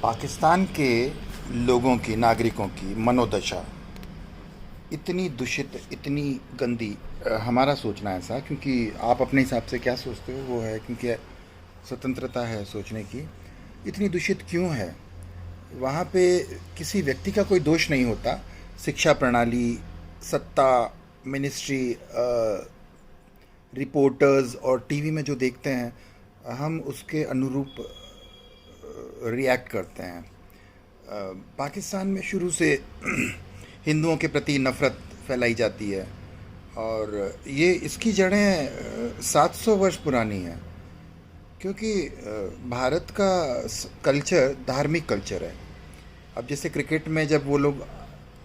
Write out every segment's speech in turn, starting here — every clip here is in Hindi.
पाकिस्तान के लोगों की, नागरिकों की मनोदशा इतनी दूषित, इतनी गंदी। हमारा सोचना ऐसा, क्योंकि आप अपने हिसाब से क्या सोचते हो वो है, क्योंकि स्वतंत्रता है सोचने की। इतनी दूषित क्यों है? वहाँ पे किसी व्यक्ति का कोई दोष नहीं होता। शिक्षा प्रणाली, सत्ता, मिनिस्ट्री, रिपोर्टर्स और टीवी में जो देखते हैं, हम उसके अनुरूप रिएक्ट करते हैं। पाकिस्तान में शुरू से हिंदुओं के प्रति नफ़रत फैलाई जाती है, और ये इसकी जड़ें 700 वर्ष पुरानी हैं। क्योंकि भारत का कल्चर धार्मिक कल्चर है। अब जैसे क्रिकेट में जब वो लोग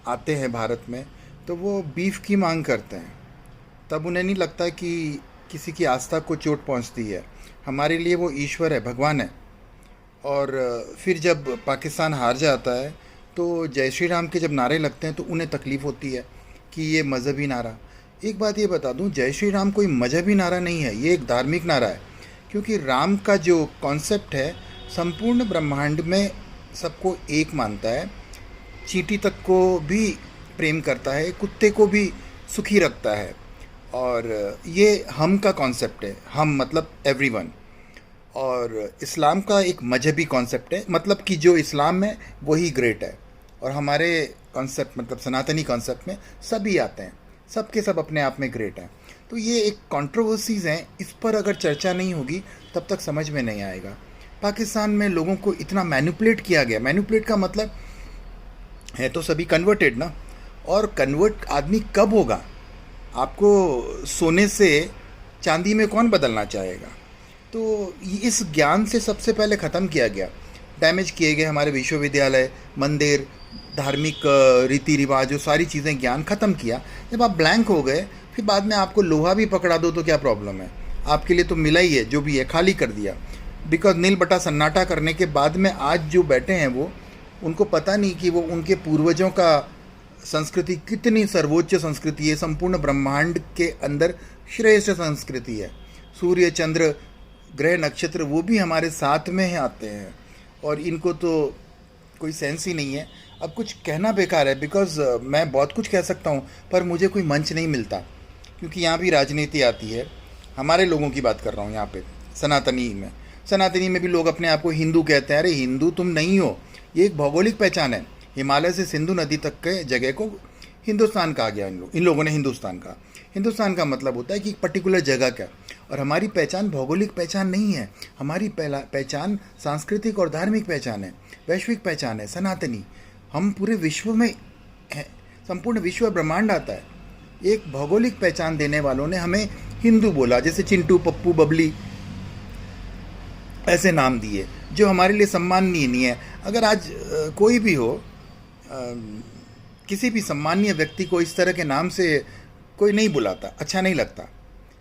आते हैं भारत में, तो वो बीफ की मांग करते हैं, तब उन्हें नहीं लगता कि किसी की आस्था को चोट पहुंचती है। हमारे लिए वो ईश्वर है, भगवान है। और फिर जब पाकिस्तान हार जाता है, तो जय श्री राम के जब नारे लगते हैं तो उन्हें तकलीफ़ होती है कि ये मज़हबी नारा। एक बात ये बता दूं, जय श्री राम कोई मज़हबी नारा नहीं है, ये एक धार्मिक नारा है। क्योंकि राम का जो कॉन्सेप्ट है, संपूर्ण ब्रह्मांड में सबको एक मानता है, चींटी तक को भी प्रेम करता है, कुत्ते को भी सुखी रखता है। और ये हम का कॉन्सेप्ट है, हम मतलब एवरीवन। और इस्लाम का एक मजहबी कॉन्सेप्ट है, मतलब कि जो इस्लाम है वही ग्रेट है। और हमारे कॉन्सेप्ट मतलब सनातनी कॉन्सेप्ट में सभी आते हैं, सब के सब अपने आप में ग्रेट हैं। तो ये एक कंट्रोवर्सीज़ हैं, इस पर अगर चर्चा नहीं होगी तब तक समझ में नहीं आएगा। पाकिस्तान में लोगों को इतना मैनिपुलेट किया गया। मैनिपुलेट का मतलब है तो सभी कन्वर्टेड ना। और कन्वर्ट आदमी कब होगा? आपको सोने से चांदी में कौन बदलना चाहेगा? तो इस ज्ञान से सबसे पहले ख़त्म किया गया, डैमेज किए गए हमारे विश्वविद्यालय, मंदिर, धार्मिक रीति रिवाज, जो सारी चीज़ें ज्ञान ख़त्म किया। जब आप ब्लैंक हो गए, फिर बाद में आपको लोहा भी पकड़ा दो तो क्या प्रॉब्लम है? आपके लिए तो मिला ही है, जो भी है खाली कर दिया। बिकॉज नील बटा सन्नाटा करने के बाद में आज जो बैठे हैं वो, उनको पता नहीं कि वो उनके पूर्वजों का संस्कृति कितनी सर्वोच्च संस्कृति है, संपूर्ण ब्रह्मांड के अंदर श्रेष्ठ संस्कृति है। सूर्य, चंद्र, ग्रह, नक्षत्र वो भी हमारे साथ में आते हैं, और इनको तो कोई सेंस ही नहीं है। अब कुछ कहना बेकार है, बिकॉज मैं बहुत कुछ कह सकता हूँ पर मुझे कोई मंच नहीं मिलता, क्योंकि यहाँ भी राजनीति आती है। हमारे लोगों की बात कर रहा हूँ यहाँ पे, सनातनी में भी लोग अपने आप को हिंदू कहते हैं। अरे हिंदू तुम नहीं हो, ये एक भौगोलिक पहचान है। हिमालय से सिंधु नदी तक के जगह को हिंदुस्तान कहा गया। इन लोगों ने हिंदुस्तान का मतलब होता है कि एक पर्टिकुलर जगह का। और हमारी पहचान भौगोलिक पहचान नहीं है, हमारी पहचान सांस्कृतिक और धार्मिक पहचान है, वैश्विक पहचान है, सनातनी। हम पूरे विश्व में हैं, संपूर्ण विश्व ब्रह्मांड आता है। एक भौगोलिक पहचान देने वालों ने हमें हिंदू बोला, जैसे चिंटू, पप्पू, बबली, ऐसे नाम दिए जो हमारे लिए सम्माननीय नहीं है। अगर आज कोई भी हो, किसी भी सम्मानीय व्यक्ति को इस तरह के नाम से कोई नहीं बुलाता, अच्छा नहीं लगता।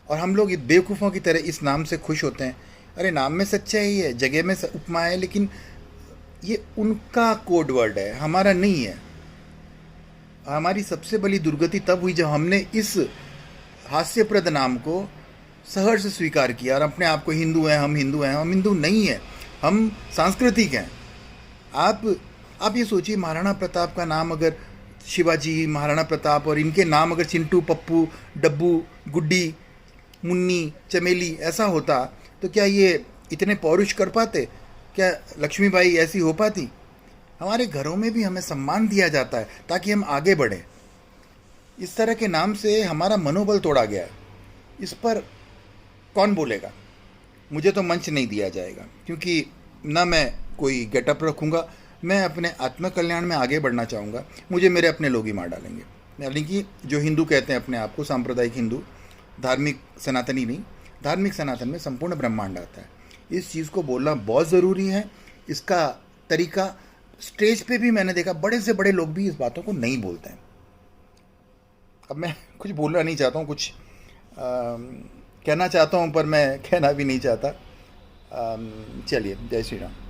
और हम लोग बेवकूफ़ों की तरह इस नाम से खुश होते हैं। अरे नाम में सच्चाई है, जगह में उपमा है, लेकिन ये उनका कोड वर्ड है, हमारा नहीं है। हमारी सबसे बड़ी दुर्गति तब हुई जब हमने इस हास्यप्रद नाम को सहर्ष स्वीकार किया और अपने आप को हिंदू हैं। हम हिंदू नहीं हैं, हम सांस्कृतिक हैं। आप ये सोचिए, महाराणा प्रताप का नाम अगर शिवाजी, महाराणा प्रताप, और इनके नाम अगर चिंटू, पप्पू, डब्बू, गुड्डी, मुन्नी, चमेली ऐसा होता, तो क्या ये इतने पौरुष कर पाते? क्या लक्ष्मीबाई ऐसी हो पाती? हमारे घरों में भी हमें सम्मान दिया जाता है ताकि हम आगे बढ़ें। इस तरह के नाम से हमारा मनोबल तोड़ा गया है। इस पर कौन बोलेगा? मुझे तो मंच नहीं दिया जाएगा, क्योंकि ना मैं कोई गेटअप रखूँगा। मैं अपने आत्मकल्याण में आगे बढ़ना चाहूँगा, मुझे मेरे अपने लोग ही मार डालेंगे। यानी कि जो हिंदू कहते हैं अपने आप को, सांप्रदायिक हिंदू, धार्मिक सनातनी नहीं। धार्मिक सनातन में संपूर्ण ब्रह्मांड आता है। इस चीज़ को बोलना बहुत ज़रूरी है। इसका तरीका स्टेज पे भी मैंने देखा, बड़े से बड़े लोग भी इस बातों को नहीं बोलते हैं। अब मैं कुछ बोलना नहीं चाहता हूँ, कुछ कहना चाहता हूँ पर मैं कहना भी नहीं चाहता। चलिए, जय श्री राम।